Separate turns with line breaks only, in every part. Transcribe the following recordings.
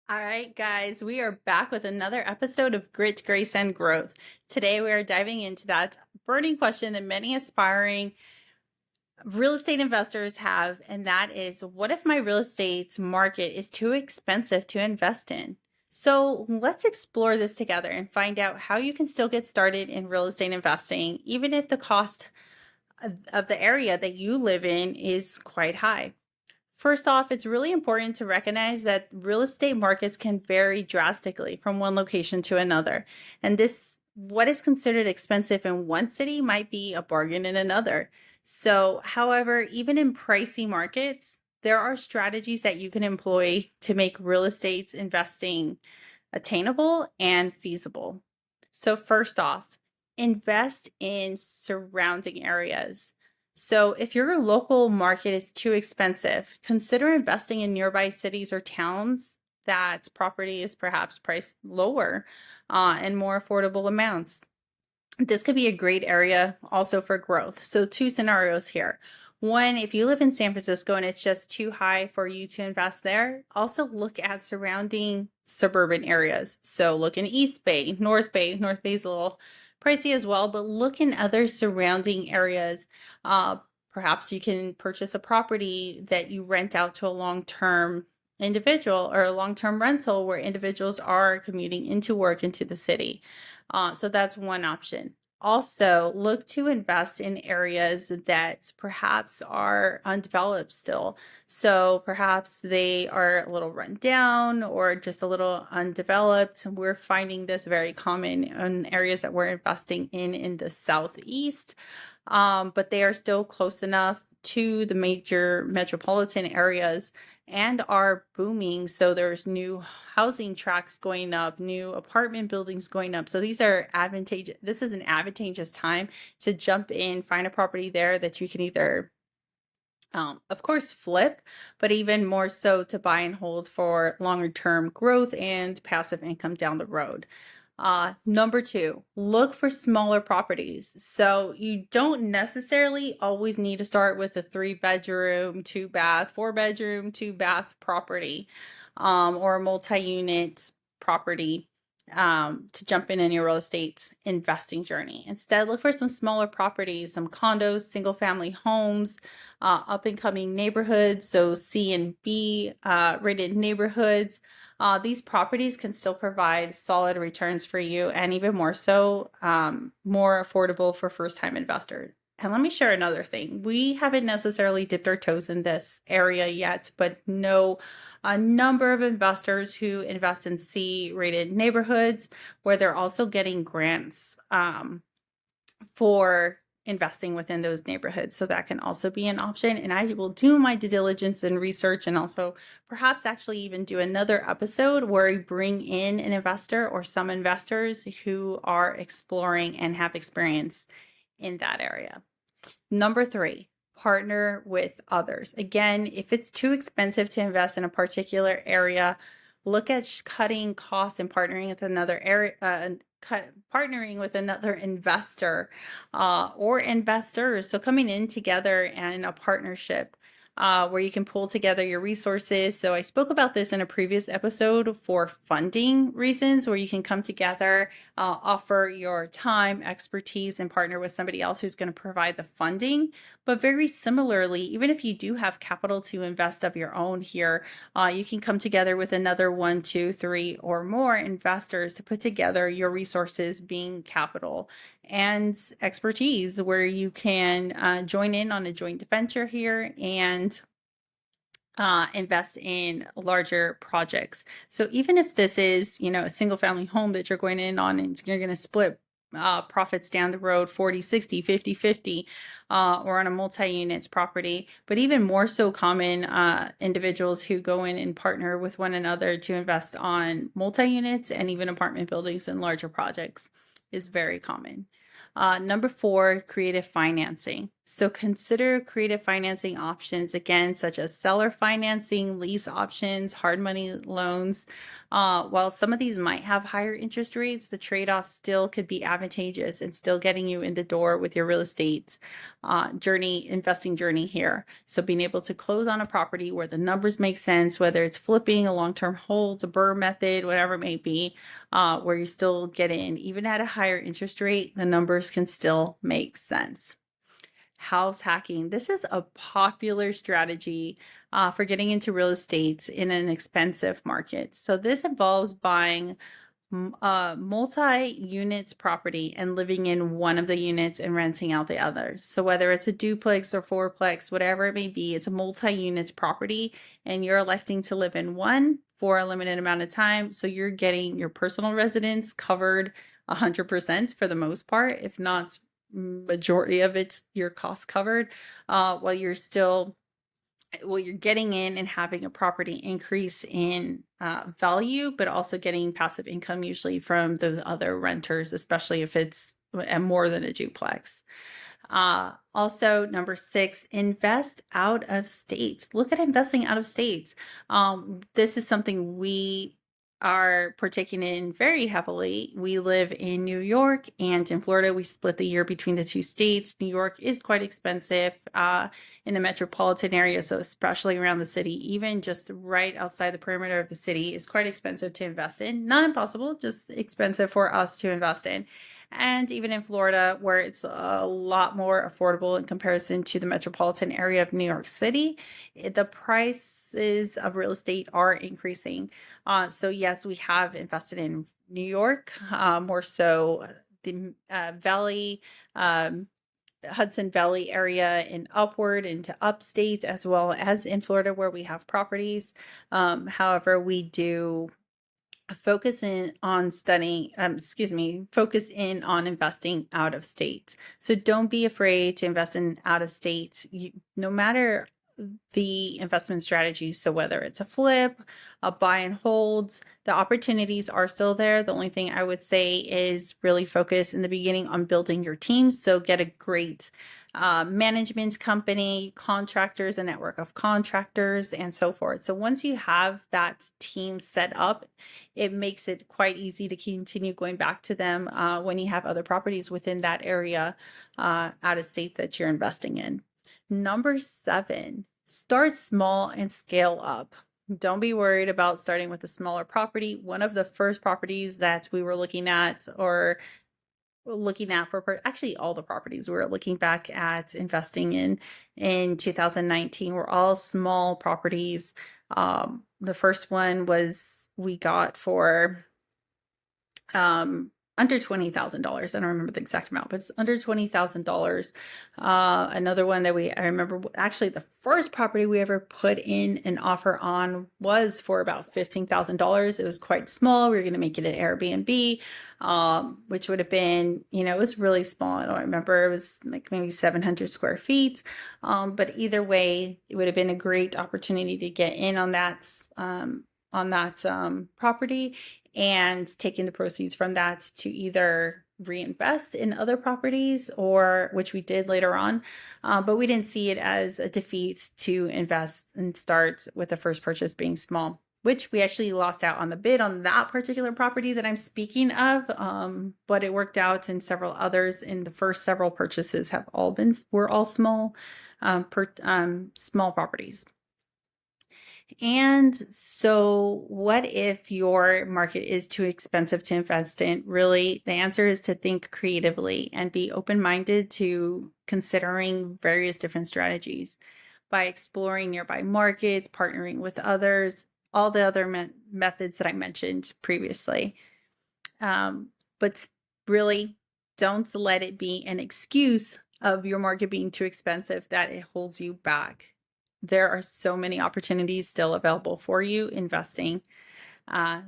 All right, guys, we are back with another episode of Grit, Grace, and Growth. Today, we are diving into that burning question that many aspiring real estate investors have, and that is what if my real estate market is too expensive to invest in? So, let's explore this together and find out how you can still get started in real estate investing, even if the cost of the area that you live in is quite high. First off, it's really important to recognize that real estate markets can vary drastically from one location to another. And what is considered expensive in one city might be a bargain in another. So, however, even in pricey markets, there are strategies that you can employ to make real estate investing attainable and feasible. So, first off, invest in surrounding areas. So, if your local market is too expensive, consider investing in nearby cities or towns that property is perhaps priced lower and more affordable amounts. This could be a great area also for growth. So, two scenarios here. One, if you live in San Francisco and it's just too high for you to invest there, also look at surrounding suburban areas. So, look in East Bay, North Bay. North Bay is a little pricey as well, but look in other surrounding areas. Perhaps you can purchase a property that you rent out to a long-term individual or a long-term rental where individuals are commuting into work into the city. So that's one option. Also, look to invest in areas that perhaps are undeveloped still. So perhaps they are a little run down or just a little undeveloped. We're finding this very common in areas that we're investing in the Southeast, but they are still close enough to the major metropolitan areas and are booming. So there's new housing tracts going up, new apartment buildings going up. So these are advantageous. This is an advantageous time to jump in, find a property there that you can either of course, flip, but even more so to buy and hold for longer term growth and passive income down the road. Number two, look for smaller properties. So you don't necessarily always need to start with a 3 bedroom, 2 bath, 4 bedroom, 2 bath property, or a multi-unit property to jump in your real estate investing journey. Instead, look for some smaller properties, some condos, single family homes, up and coming neighborhoods, so C and B rated neighborhoods. These properties can still provide solid returns for you and even more so, more affordable for first time investors. And let me share another thing. We haven't necessarily dipped our toes in this area yet, but know a number of investors who invest in C rated neighborhoods where they're also getting grants for investing within those neighborhoods. So that can also be an option. And I will do my due diligence and research and also perhaps actually even do another episode where we bring in an investor or some investors who are exploring and have experience in that area. Number three, partner with others. Again, if it's too expensive to invest in a particular area, look at cutting costs and partnering with another area, partnering with another investor or investors. So coming in together and a partnership where you can pull together your resources. So I spoke about this in a previous episode for funding reasons, where you can come together, offer your time, expertise, and partner with somebody else who's going to provide the funding. But very similarly, even if you do have capital to invest of your own here, you can come together with another 1, 2, 3, or more investors to put together your resources, being capital and expertise, where you can join in on a joint venture here and invest in larger projects. So even if this is, a single family home that you're going in on and you're going to split profits down the road 40, 60, 50, 50, or on a multi-units property, but even more so common individuals who go in and partner with one another to invest on multi-units and even apartment buildings and larger projects is very common. Number four, creative financing. So consider creative financing options, again, such as seller financing, lease options, hard money loans. While some of these might have higher interest rates, the trade-off still could be advantageous and still getting you in the door with your real estate investing journey here. So being able to close on a property where the numbers make sense, whether it's flipping, a long-term hold, a BRRRR method, whatever it may be, where you still get in, even at a higher interest rate, the numbers can still make sense. House hacking. This is a popular strategy for getting into real estate in an expensive market. So this involves buying multi-units property and living in one of the units and renting out the others. So whether it's a duplex or fourplex, whatever it may be, it's a multi-units property and you're electing to live in one for a limited amount of time. So you're getting your personal residence covered 100% for the most part, if not majority of it's your cost covered, while you're getting in and having a property increase in value, but also getting passive income usually from those other renters, especially if it's more than a duplex. Also, number 6, invest out of state. Look at investing out of state. This is something we are partaking in very heavily. We live in New York and in Florida. We split the year between the two states. New York is quite expensive in the metropolitan area, so especially around the city, even just right outside the perimeter of the city is quite expensive to invest in. Not impossible, just expensive for us to invest in. And even in Florida, where it's a lot more affordable in comparison to the metropolitan area of New York City, the prices of real estate are increasing. So yes, we have invested in New York, more so the Valley, Hudson Valley area and upward into upstate, as well as in Florida where we have properties. However, we do focus in on investing out of state. So don't be afraid to invest in out of state, no matter the investment strategy. So whether it's a flip, a buy and holds, the opportunities are still there. The only thing I would say is really focus in the beginning on building your team. So get a great management company, contractors, a network of contractors, and so forth. So once you have that team set up, it makes it quite easy to continue going back to them when you have other properties within that area out of state that you're investing in. Number 7, start small and scale up. Don't be worried about starting with a smaller property. One of the first properties that we were looking at for actually all the properties we were looking back at investing in 2019 were all small properties. The first one we got for under $20,000. I don't remember the exact amount, but it's under $20,000. Another one that I remember, actually the first property we ever put in an offer on was for about $15,000. It was quite small. We were going to make it an Airbnb, which would have been, it was really small. I don't remember. It was like maybe 700 square feet. But either way, it would have been a great opportunity to get in on that property and taking the proceeds from that to either reinvest in other properties, or which we did later on, but we didn't see it as a defeat to invest and start with the first purchase being small, which we actually lost out on the bid on that particular property that I'm speaking of, but it worked out in several others. In the first several purchases were all small properties. And so what if your market is too expensive to invest in? Really, the answer is to think creatively and be open-minded to considering various different strategies by exploring nearby markets, partnering with others, all the other methods that I mentioned previously. But really, don't let it be an excuse of your market being too expensive that it holds you back. There are so many opportunities still available for you investing.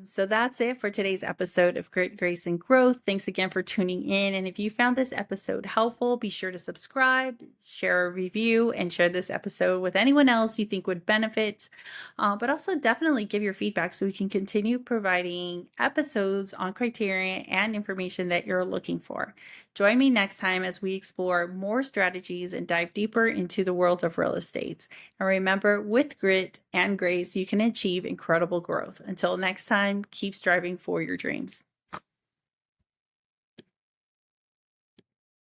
So that's it for today's episode of Grit, Grace, and Growth. Thanks again for tuning in. And if you found this episode helpful, be sure to subscribe, share a review, and share this episode with anyone else you think would benefit. But also definitely give your feedback so we can continue providing episodes on criteria and information that you're looking for. Join me next time as we explore more strategies and dive deeper into the world of real estate. And remember, with grit and grace, you can achieve incredible growth. Until next time, keep striving for your dreams.